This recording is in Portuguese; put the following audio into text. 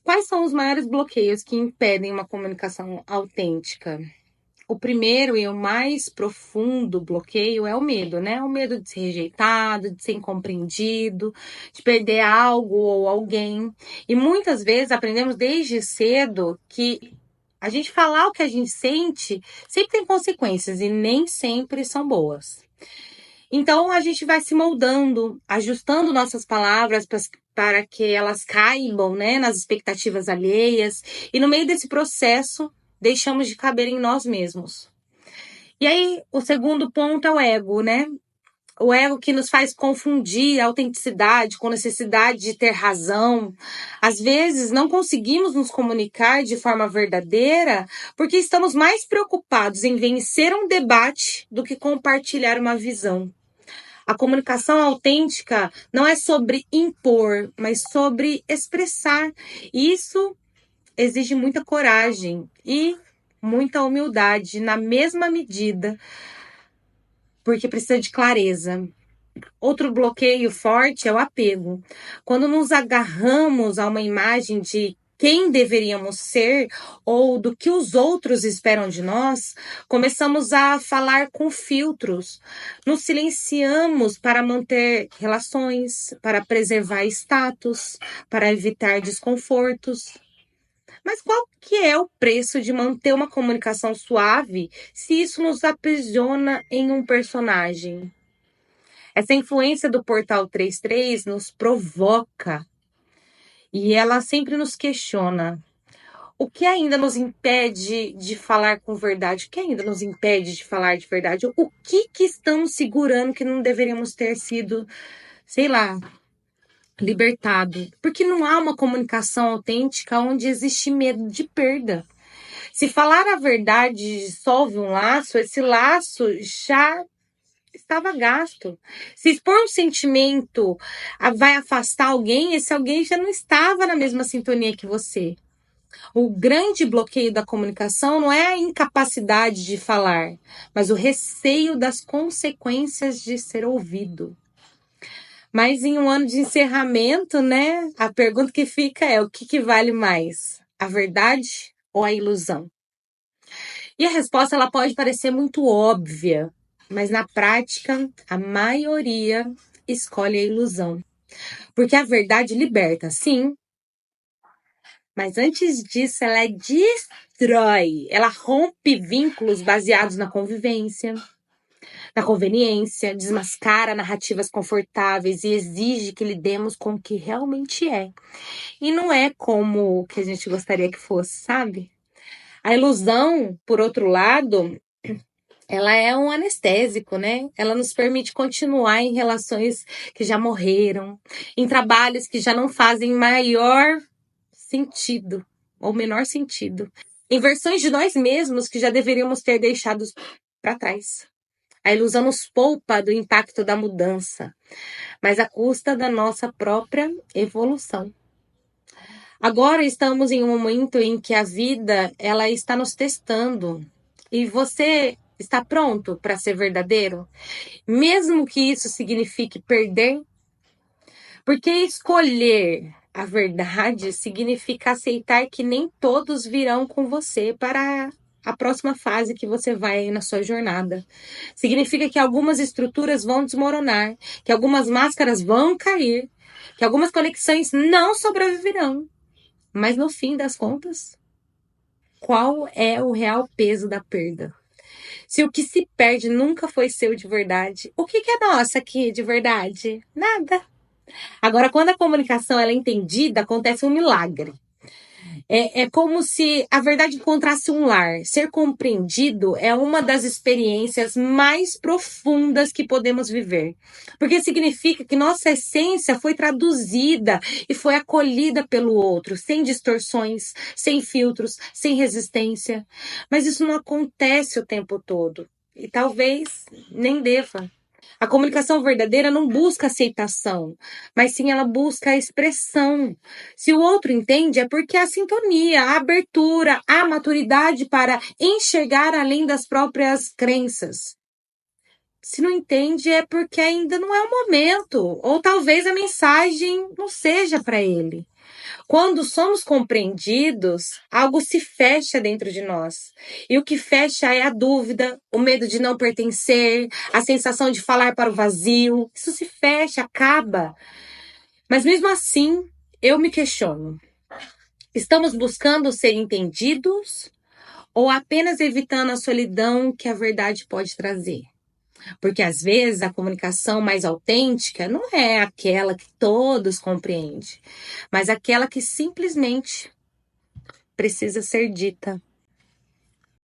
Quais são os maiores bloqueios que impedem uma comunicação autêntica? O primeiro e o mais profundo bloqueio é o medo, né? O medo de ser rejeitado, de ser incompreendido, de perder algo ou alguém. E muitas vezes aprendemos desde cedo que a gente falar o que a gente sente sempre tem consequências e nem sempre são boas. Então a gente vai se moldando, ajustando nossas palavras para que elas caibam, né, nas expectativas alheias. E no meio desse processo, deixamos de caber em nós mesmos. E aí, o segundo ponto é o ego, né? O ego que nos faz confundir a autenticidade com necessidade de ter razão. Às vezes, não conseguimos nos comunicar de forma verdadeira porque estamos mais preocupados em vencer um debate do que compartilhar uma visão. A comunicação autêntica não é sobre impor, mas sobre expressar. E isso exige muita coragem e muita humildade na mesma medida, porque precisa de clareza. Outro bloqueio forte é o apego. Quando nos agarramos a uma imagem de quem deveríamos ser ou do que os outros esperam de nós, começamos a falar com filtros. Nos silenciamos para manter relações, para preservar status, para evitar desconfortos. Mas qual que é o preço de manter uma comunicação suave se isso nos aprisiona em um personagem? Essa influência do Portal 33 nos provoca e ela sempre nos questiona. O que ainda nos impede de falar com verdade? O que ainda nos impede de falar de verdade? O que estamos segurando que não deveríamos ter sido, sei lá, libertado? Porque não há uma comunicação autêntica onde existe medo de perda. Se falar a verdade dissolve um laço, esse laço já estava gasto. Se expor um sentimento vai afastar alguém, esse alguém já não estava na mesma sintonia que você. O grande bloqueio da comunicação não é a incapacidade de falar, mas o receio das consequências de ser ouvido. Mas em um ano de encerramento, né, a pergunta que fica é: o que vale mais? A verdade ou a ilusão? E a resposta ela pode parecer muito óbvia, mas na prática, a maioria escolhe a ilusão. Porque a verdade liberta, sim, mas antes disso ela destrói. Ela rompe vínculos baseados na convivência, na conveniência, desmascara narrativas confortáveis e exige que lidemos com o que realmente é. E não é como o que a gente gostaria que fosse, sabe? A ilusão, por outro lado, ela é um anestésico, né? Ela nos permite continuar em relações que já morreram, em trabalhos que já não fazem maior sentido, ou menor sentido, em versões de nós mesmos que já deveríamos ter deixado para trás. A ilusão nos poupa do impacto da mudança, mas à custa da nossa própria evolução. Agora estamos em um momento em que a vida ela está nos testando. E você está pronto para ser verdadeiro? Mesmo que isso signifique perder? Porque escolher a verdade significa aceitar que nem todos virão com você para a próxima fase que você vai na sua jornada. Significa que algumas estruturas vão desmoronar, que algumas máscaras vão cair, que algumas conexões não sobreviverão. Mas no fim das contas, qual é o real peso da perda? Se o que se perde nunca foi seu de verdade, o que é nosso aqui de verdade? Nada. Agora, quando a comunicação ela é entendida, acontece um milagre. É como se a verdade encontrasse um lar. Ser compreendido é uma das experiências mais profundas que podemos viver. Porque significa que nossa essência foi traduzida e foi acolhida pelo outro, sem distorções, sem filtros, sem resistência. Mas isso não acontece o tempo todo. E talvez nem deva. A comunicação verdadeira não busca aceitação, mas sim ela busca a expressão. Se o outro entende, é porque há sintonia, há abertura, há maturidade para enxergar além das próprias crenças. Se não entende, é porque ainda não é o momento, ou talvez a mensagem não seja para ele. Quando somos compreendidos, algo se fecha dentro de nós. E o que fecha é a dúvida, o medo de não pertencer, a sensação de falar para o vazio. Isso se fecha, acaba. Mas mesmo assim, eu me questiono: estamos buscando ser entendidos ou apenas evitando a solidão que a verdade pode trazer? Porque às vezes a comunicação mais autêntica não é aquela que todos compreendem, mas aquela que simplesmente precisa ser dita.